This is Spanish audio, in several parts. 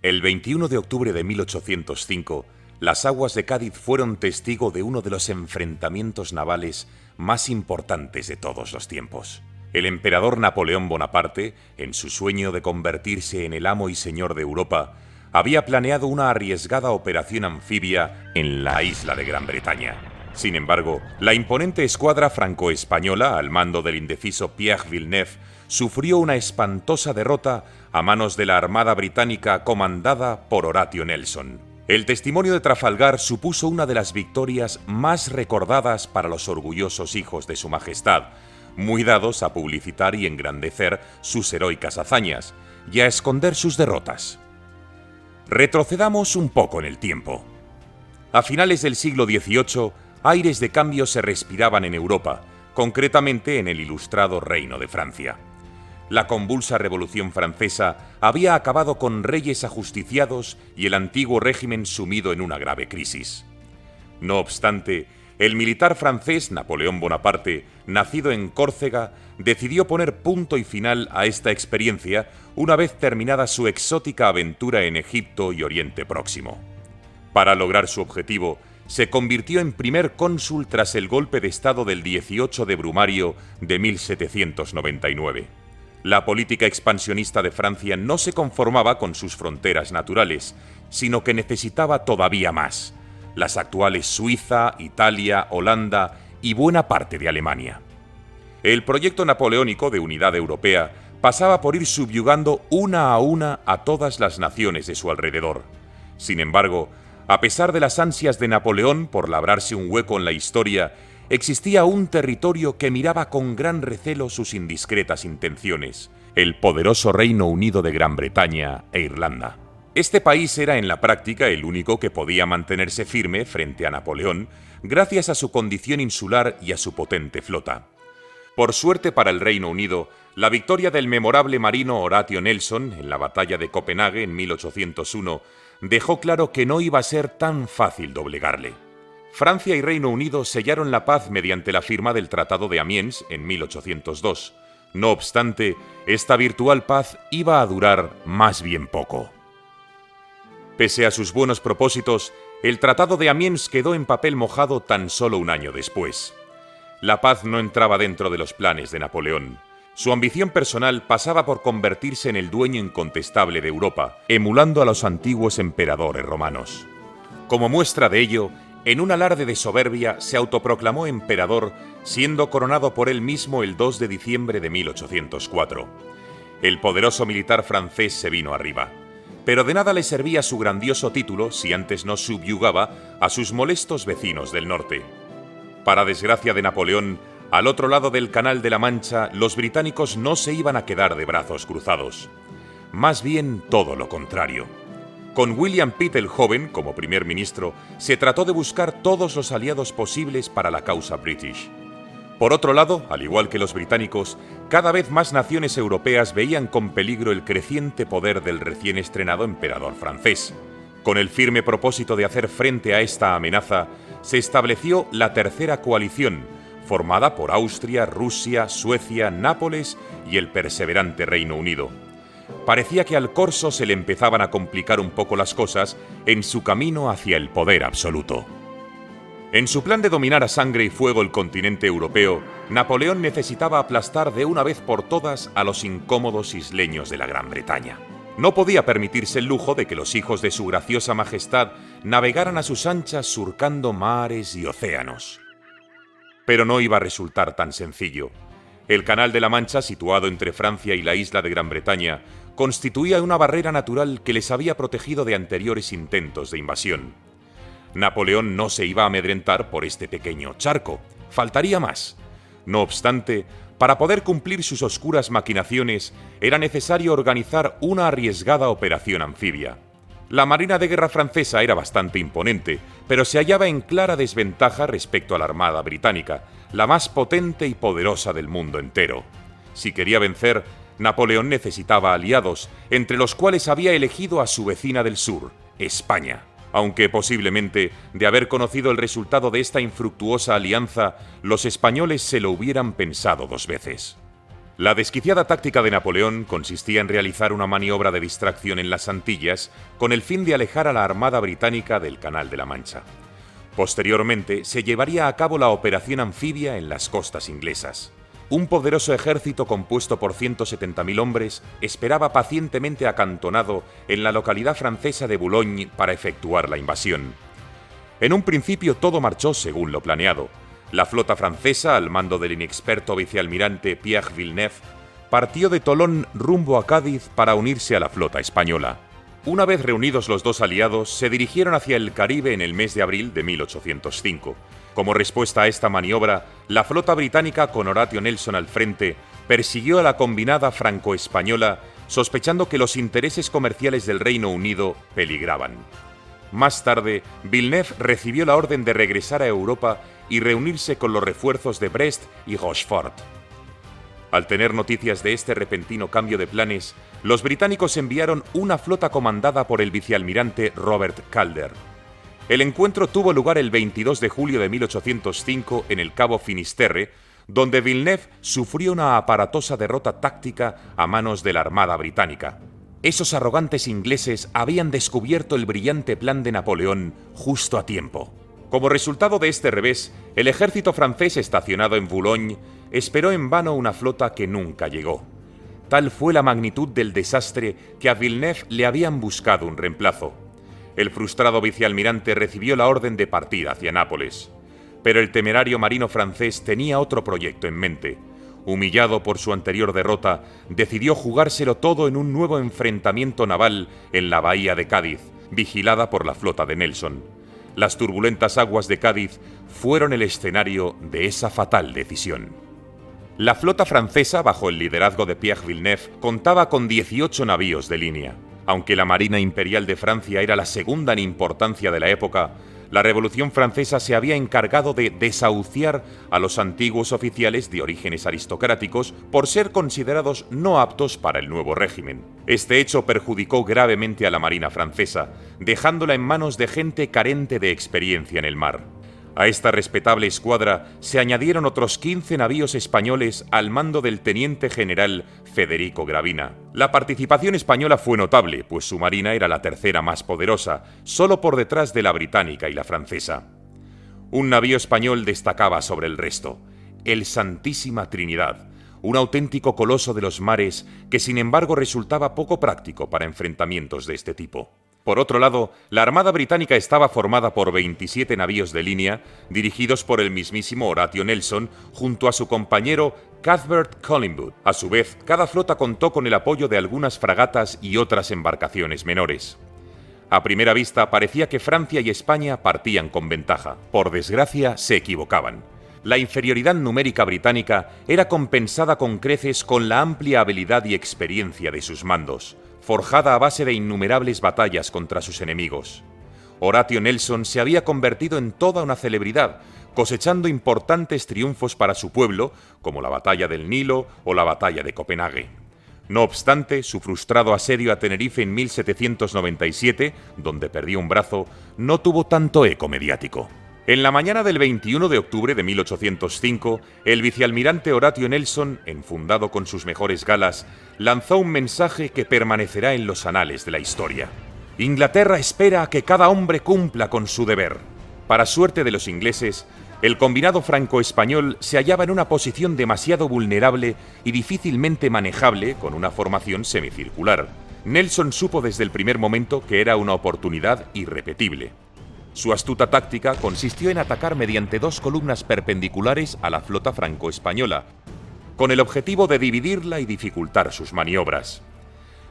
El 21 de octubre de 1805, las aguas de Cádiz fueron testigo de uno de los enfrentamientos navales más importantes de todos los tiempos. El emperador Napoleón Bonaparte, en su sueño de convertirse en el amo y señor de Europa, había planeado una arriesgada operación anfibia en la isla de Gran Bretaña. Sin embargo, la imponente escuadra franco-española, al mando del indeciso Pierre Villeneuve, sufrió una espantosa derrota a manos de la Armada Británica comandada por Horatio Nelson. El testimonio de Trafalgar supuso una de las victorias más recordadas para los orgullosos hijos de su majestad, muy dados a publicitar y engrandecer sus heroicas hazañas y a esconder sus derrotas. Retrocedamos un poco en el tiempo. A finales del siglo XVIII, aires de cambio se respiraban en Europa, concretamente en el ilustrado Reino de Francia. La convulsa Revolución Francesa había acabado con reyes ajusticiados y el antiguo régimen sumido en una grave crisis. No obstante, el militar francés Napoleón Bonaparte, nacido en Córcega, decidió poner punto y final a esta experiencia una vez terminada su exótica aventura en Egipto y Oriente Próximo. Para lograr su objetivo, se convirtió en primer cónsul tras el golpe de Estado del 18 de Brumario de 1799. La política expansionista de Francia no se conformaba con sus fronteras naturales, sino que necesitaba todavía más: las actuales Suiza, Italia, Holanda y buena parte de Alemania. El proyecto napoleónico de unidad europea pasaba por ir subyugando una a todas las naciones de su alrededor. Sin embargo, a pesar de las ansias de Napoleón por labrarse un hueco en la historia, existía un territorio que miraba con gran recelo sus indiscretas intenciones: el poderoso Reino Unido de Gran Bretaña e Irlanda. Este país era en la práctica el único que podía mantenerse firme frente a Napoleón gracias a su condición insular y a su potente flota. Por suerte para el Reino Unido, la victoria del memorable marino Horatio Nelson en la batalla de Copenhague en 1801 dejó claro que no iba a ser tan fácil doblegarle. Francia y Reino Unido sellaron la paz mediante la firma del Tratado de Amiens en 1802. No obstante, esta virtual paz iba a durar más bien poco. Pese a sus buenos propósitos, el Tratado de Amiens quedó en papel mojado tan solo un año después. La paz no entraba dentro de los planes de Napoleón. Su ambición personal pasaba por convertirse en el dueño incontestable de Europa, emulando a los antiguos emperadores romanos. Como muestra de ello, en un alarde de soberbia se autoproclamó emperador, siendo coronado por él mismo el 2 de diciembre de 1804. El poderoso militar francés se vino arriba, pero de nada le servía su grandioso título si antes no subyugaba a sus molestos vecinos del norte. Para desgracia de Napoleón, al otro lado del Canal de la Mancha, los británicos no se iban a quedar de brazos cruzados. Más bien todo lo contrario. Con William Pitt el Joven como primer ministro, se trató de buscar todos los aliados posibles para la causa british. Por otro lado, al igual que los británicos, cada vez más naciones europeas veían con peligro el creciente poder del recién estrenado emperador francés. Con el firme propósito de hacer frente a esta amenaza, se estableció la Tercera Coalición, formada por Austria, Rusia, Suecia, Nápoles y el perseverante Reino Unido. Parecía que al corso se le empezaban a complicar un poco las cosas en su camino hacia el poder absoluto. En su plan de dominar a sangre y fuego el continente europeo, Napoleón necesitaba aplastar de una vez por todas a los incómodos isleños de la Gran Bretaña. No podía permitirse el lujo de que los hijos de su graciosa majestad navegaran a sus anchas surcando mares y océanos. Pero no iba a resultar tan sencillo. El Canal de la Mancha, situado entre Francia y la isla de Gran Bretaña, constituía una barrera natural que les había protegido de anteriores intentos de invasión. Napoleón no se iba a amedrentar por este pequeño charco, faltaría más. No obstante, para poder cumplir sus oscuras maquinaciones, era necesario organizar una arriesgada operación anfibia. La Marina de Guerra francesa era bastante imponente, pero se hallaba en clara desventaja respecto a la Armada británica, la más potente y poderosa del mundo entero. Si quería vencer, Napoleón necesitaba aliados, entre los cuales había elegido a su vecina del sur, España. Aunque posiblemente, de haber conocido el resultado de esta infructuosa alianza, los españoles se lo hubieran pensado dos veces. La desquiciada táctica de Napoleón consistía en realizar una maniobra de distracción en las Antillas con el fin de alejar a la Armada británica del Canal de la Mancha. Posteriormente, se llevaría a cabo la operación anfibia en las costas inglesas. Un poderoso ejército compuesto por 170.000 hombres esperaba pacientemente acantonado en la localidad francesa de Boulogne para efectuar la invasión. En un principio todo marchó según lo planeado. La flota francesa, al mando del inexperto vicealmirante Pierre Villeneuve, partió de Tolón rumbo a Cádiz para unirse a la flota española. Una vez reunidos los dos aliados, se dirigieron hacia el Caribe en el mes de abril de 1805. Como respuesta a esta maniobra, la flota británica, con Horatio Nelson al frente, persiguió a la combinada franco-española, sospechando que los intereses comerciales del Reino Unido peligraban. Más tarde, Villeneuve recibió la orden de regresar a Europa y reunirse con los refuerzos de Brest y Rochefort. Al tener noticias de este repentino cambio de planes, los británicos enviaron una flota comandada por el vicealmirante Robert Calder. El encuentro tuvo lugar el 22 de julio de 1805 en el Cabo Finisterre, donde Villeneuve sufrió una aparatosa derrota táctica a manos de la Armada británica. Esos arrogantes ingleses habían descubierto el brillante plan de Napoleón justo a tiempo. Como resultado de este revés, el ejército francés estacionado en Boulogne esperó en vano una flota que nunca llegó. Tal fue la magnitud del desastre que a Villeneuve le habían buscado un reemplazo. El frustrado vicealmirante recibió la orden de partir hacia Nápoles. Pero el temerario marino francés tenía otro proyecto en mente. Humillado por su anterior derrota, decidió jugárselo todo en un nuevo enfrentamiento naval en la bahía de Cádiz, vigilada por la flota de Nelson. Las turbulentas aguas de Cádiz fueron el escenario de esa fatal decisión. La flota francesa, bajo el liderazgo de Pierre Villeneuve, contaba con 18 navíos de línea. Aunque la Marina Imperial de Francia era la segunda en importancia de la época, la Revolución Francesa se había encargado de desahuciar a los antiguos oficiales de orígenes aristocráticos por ser considerados no aptos para el nuevo régimen. Este hecho perjudicó gravemente a la Marina francesa, dejándola en manos de gente carente de experiencia en el mar. A esta respetable escuadra se añadieron otros 15 navíos españoles al mando del teniente general Federico Gravina. La participación española fue notable, pues su marina era la tercera más poderosa, solo por detrás de la británica y la francesa. Un navío español destacaba sobre el resto, el Santísima Trinidad, un auténtico coloso de los mares que sin embargo resultaba poco práctico para enfrentamientos de este tipo. Por otro lado, la Armada británica estaba formada por 27 navíos de línea, dirigidos por el mismísimo Horatio Nelson, junto a su compañero Cuthbert Collingwood. A su vez, cada flota contó con el apoyo de algunas fragatas y otras embarcaciones menores. A primera vista, parecía que Francia y España partían con ventaja. Por desgracia, se equivocaban. La inferioridad numérica británica era compensada con creces con la amplia habilidad y experiencia de sus mandos, forjada a base de innumerables batallas contra sus enemigos. Horatio Nelson se había convertido en toda una celebridad, cosechando importantes triunfos para su pueblo, como la Batalla del Nilo o la Batalla de Copenhague. No obstante, su frustrado asedio a Tenerife en 1797, donde perdió un brazo, no tuvo tanto eco mediático. En la mañana del 21 de octubre de 1805, el vicealmirante Horatio Nelson, enfundado con sus mejores galas, lanzó un mensaje que permanecerá en los anales de la historia. Inglaterra espera a que cada hombre cumpla con su deber. Para suerte de los ingleses, el combinado franco-español se hallaba en una posición demasiado vulnerable y difícilmente manejable con una formación semicircular. Nelson supo desde el primer momento que era una oportunidad irrepetible. Su astuta táctica consistió en atacar mediante dos columnas perpendiculares a la flota franco-española, con el objetivo de dividirla y dificultar sus maniobras.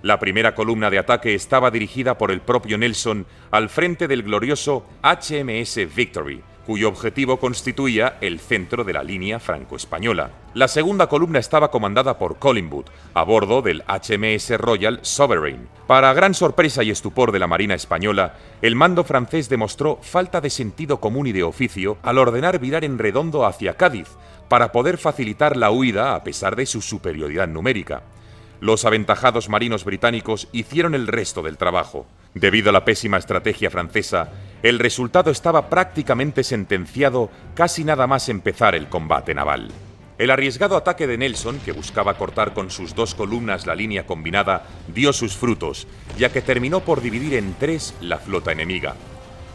La primera columna de ataque estaba dirigida por el propio Nelson al frente del glorioso HMS Victory, cuyo objetivo constituía el centro de la línea franco-española. La segunda columna estaba comandada por Collingwood, a bordo del HMS Royal Sovereign. Para gran sorpresa y estupor de la Marina española, el mando francés demostró falta de sentido común y de oficio al ordenar virar en redondo hacia Cádiz, para poder facilitar la huida a pesar de su superioridad numérica. Los aventajados marinos británicos hicieron el resto del trabajo. Debido a la pésima estrategia francesa, el resultado estaba prácticamente sentenciado casi nada más empezar el combate naval. El arriesgado ataque de Nelson, que buscaba cortar con sus 2 columnas la línea combinada, dio sus frutos, ya que terminó por dividir en 3 la flota enemiga.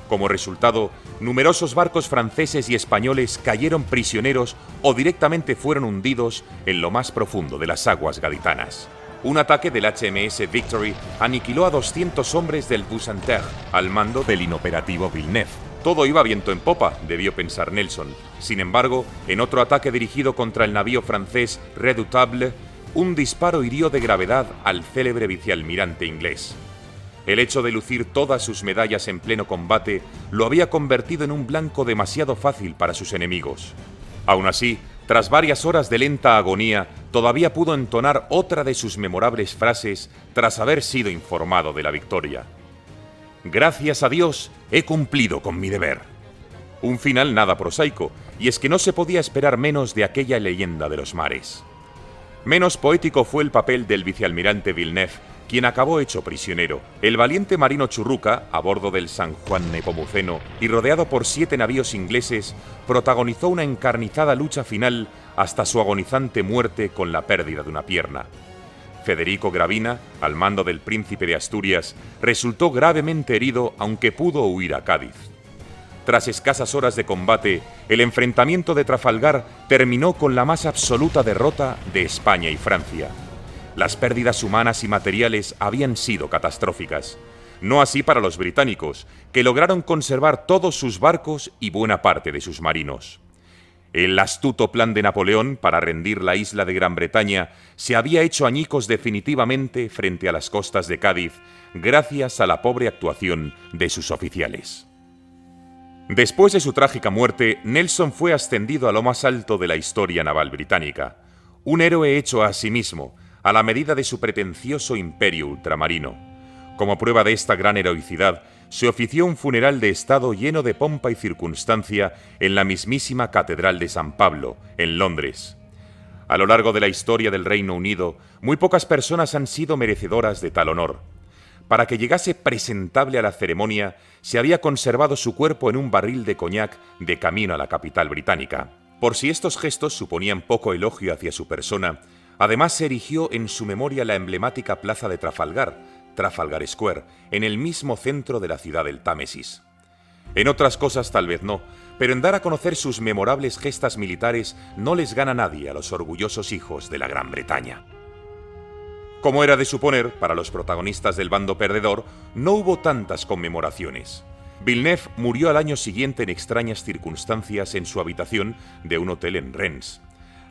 Como resultado, numerosos barcos franceses y españoles cayeron prisioneros o directamente fueron hundidos en lo más profundo de las aguas gaditanas. Un ataque del HMS Victory aniquiló a 200 hombres del Bucentaure al mando del inoperativo Villeneuve. Todo iba viento en popa, debió pensar Nelson. Sin embargo, en otro ataque dirigido contra el navío francés Redoutable, un disparo hirió de gravedad al célebre vicealmirante inglés. El hecho de lucir todas sus medallas en pleno combate lo había convertido en un blanco demasiado fácil para sus enemigos. Aún así, tras varias horas de lenta agonía, todavía pudo entonar otra de sus memorables frases tras haber sido informado de la victoria. «Gracias a Dios, he cumplido con mi deber». Un final nada prosaico, y es que no se podía esperar menos de aquella leyenda de los mares. Menos poético fue el papel del vicealmirante Villeneuve, quien acabó hecho prisionero. El valiente marino Churruca, a bordo del San Juan Nepomuceno y rodeado por 7 navíos ingleses, protagonizó una encarnizada lucha final hasta su agonizante muerte con la pérdida de una pierna. Federico Gravina, al mando del Príncipe de Asturias, resultó gravemente herido, aunque pudo huir a Cádiz. Tras escasas horas de combate, el enfrentamiento de Trafalgar terminó con la más absoluta derrota de España y Francia. Las pérdidas humanas y materiales habían sido catastróficas. No así para los británicos, que lograron conservar todos sus barcos y buena parte de sus marinos. El astuto plan de Napoleón para rendir la isla de Gran Bretaña se había hecho añicos definitivamente frente a las costas de Cádiz, gracias a la pobre actuación de sus oficiales. Después de su trágica muerte, Nelson fue ascendido a lo más alto de la historia naval británica. Un héroe hecho a sí mismo, a la medida de su pretencioso imperio ultramarino. Como prueba de esta gran heroicidad, se ofició un funeral de Estado lleno de pompa y circunstancia en la mismísima Catedral de San Pablo, en Londres. A lo largo de la historia del Reino Unido, muy pocas personas han sido merecedoras de tal honor. Para que llegase presentable a la ceremonia, se había conservado su cuerpo en un barril de coñac de camino a la capital británica. Por si estos gestos suponían poco elogio hacia su persona, además se erigió en su memoria la emblemática plaza de Trafalgar, Trafalgar Square, en el mismo centro de la ciudad del Támesis. En otras cosas tal vez no, pero en dar a conocer sus memorables gestas militares no les gana nadie a los orgullosos hijos de la Gran Bretaña. Como era de suponer, para los protagonistas del bando perdedor, no hubo tantas conmemoraciones. Villeneuve murió al año siguiente en extrañas circunstancias en su habitación de un hotel en Rennes.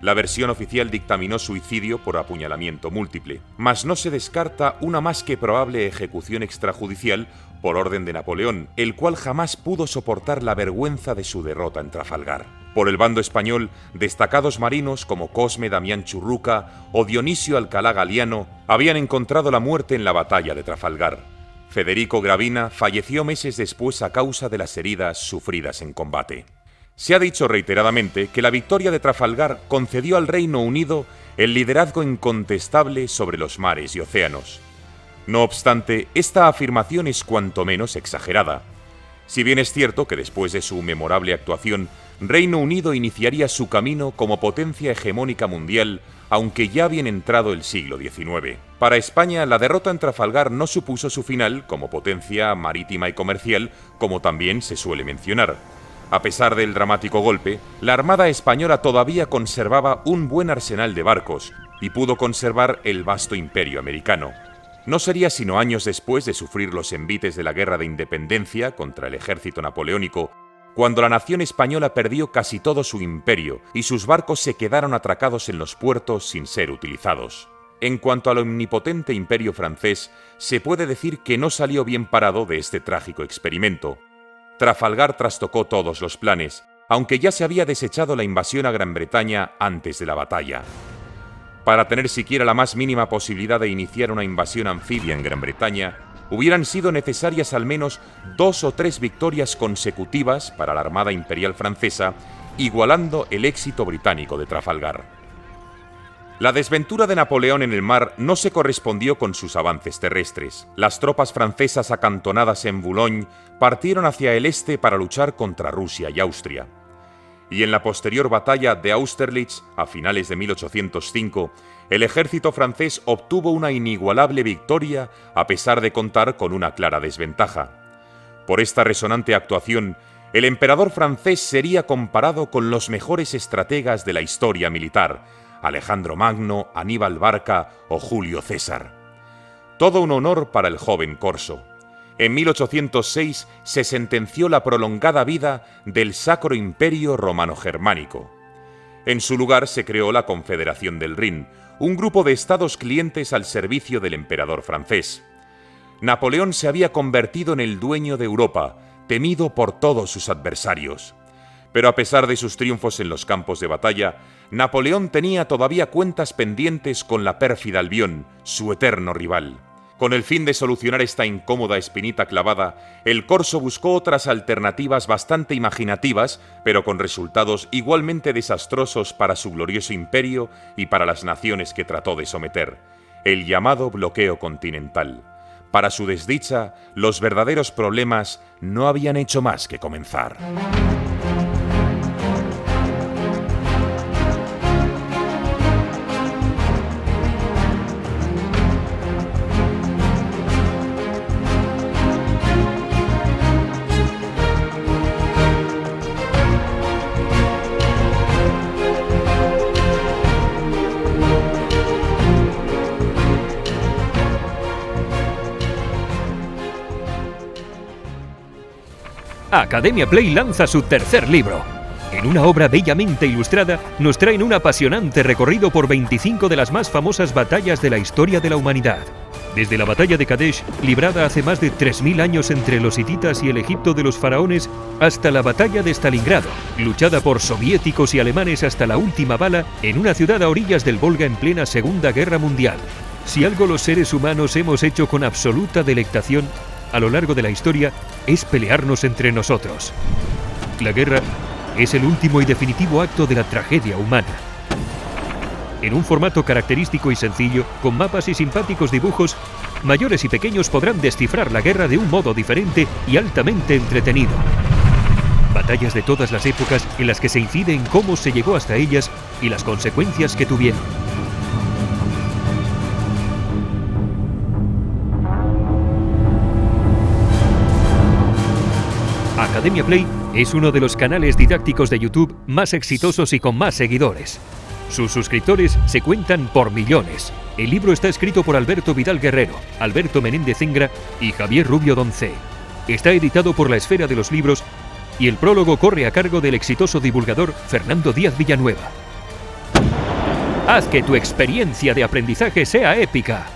La versión oficial dictaminó suicidio por apuñalamiento múltiple, mas no se descarta una más que probable ejecución extrajudicial por orden de Napoleón, el cual jamás pudo soportar la vergüenza de su derrota en Trafalgar. Por el bando español, destacados marinos como Cosme Damián Churruca o Dionisio Alcalá Galiano habían encontrado la muerte en la batalla de Trafalgar. Federico Gravina falleció meses después a causa de las heridas sufridas en combate. Se ha dicho reiteradamente que la victoria de Trafalgar concedió al Reino Unido el liderazgo incontestable sobre los mares y océanos. No obstante, esta afirmación es cuanto menos exagerada. Si bien es cierto que después de su memorable actuación, Reino Unido iniciaría su camino como potencia hegemónica mundial, aunque ya bien entrado el siglo XIX. Para España, la derrota en Trafalgar no supuso su final como potencia marítima y comercial, como también se suele mencionar. A pesar del dramático golpe, la Armada española todavía conservaba un buen arsenal de barcos y pudo conservar el vasto imperio americano. No sería sino años después de sufrir los envites de la Guerra de Independencia contra el ejército napoleónico, cuando la nación española perdió casi todo su imperio y sus barcos se quedaron atracados en los puertos sin ser utilizados. En cuanto al omnipotente imperio francés, se puede decir que no salió bien parado de este trágico experimento. Trafalgar trastocó todos los planes, aunque ya se había desechado la invasión a Gran Bretaña antes de la batalla. Para tener siquiera la más mínima posibilidad de iniciar una invasión anfibia en Gran Bretaña, hubieran sido necesarias al menos 2 o 3 victorias consecutivas para la Armada Imperial Francesa, igualando el éxito británico de Trafalgar. La desventura de Napoleón en el mar no se correspondió con sus avances terrestres. Las tropas francesas acantonadas en Boulogne partieron hacia el este para luchar contra Rusia y Austria. y en la posterior batalla de Austerlitz, a finales de 1805, el ejército francés obtuvo una inigualable victoria a pesar de contar con una clara desventaja. Por esta resonante actuación, el emperador francés sería comparado con los mejores estrategas de la historia militar, Alejandro Magno, Aníbal Barca o Julio César. Todo un honor para el joven corso. En 1806 se sentenció la prolongada vida del Sacro Imperio Romano-Germánico. En su lugar se creó la Confederación del Rin, un grupo de estados clientes al servicio del emperador francés. Napoleón se había convertido en el dueño de Europa, temido por todos sus adversarios. Pero a pesar de sus triunfos en los campos de batalla, Napoleón tenía todavía cuentas pendientes con la pérfida Albión, su eterno rival. Con el fin de solucionar esta incómoda espinita clavada, el corso buscó otras alternativas bastante imaginativas, pero con resultados igualmente desastrosos para su glorioso imperio y para las naciones que trató de someter: el llamado bloqueo continental. Para su desdicha, los verdaderos problemas no habían hecho más que comenzar. Academia Play lanza su tercer libro. En una obra bellamente ilustrada, nos traen un apasionante recorrido por 25 de las más famosas batallas de la historia de la humanidad. Desde la batalla de Kadesh, librada hace más de 3000 años entre los hititas y el Egipto de los faraones, hasta la batalla de Stalingrado, luchada por soviéticos y alemanes hasta la última bala en una ciudad a orillas del Volga en plena Segunda Guerra Mundial. Si algo los seres humanos hemos hecho con absoluta delectación a lo largo de la historia, es pelearnos entre nosotros. La guerra es el último y definitivo acto de la tragedia humana. En un formato característico y sencillo, con mapas y simpáticos dibujos, mayores y pequeños podrán descifrar la guerra de un modo diferente y altamente entretenido. Batallas de todas las épocas en las que se incide en cómo se llegó hasta ellas y las consecuencias que tuvieron. Academia Play es uno de los canales didácticos de YouTube más exitosos y con más seguidores. Sus suscriptores se cuentan por millones. El libro está escrito por Alberto Vidal Guerrero, Alberto Menéndez Zengra y Javier Rubio Doncé. Está editado por La Esfera de los Libros y el prólogo corre a cargo del exitoso divulgador Fernando Díaz Villanueva. Haz que tu experiencia de aprendizaje sea épica.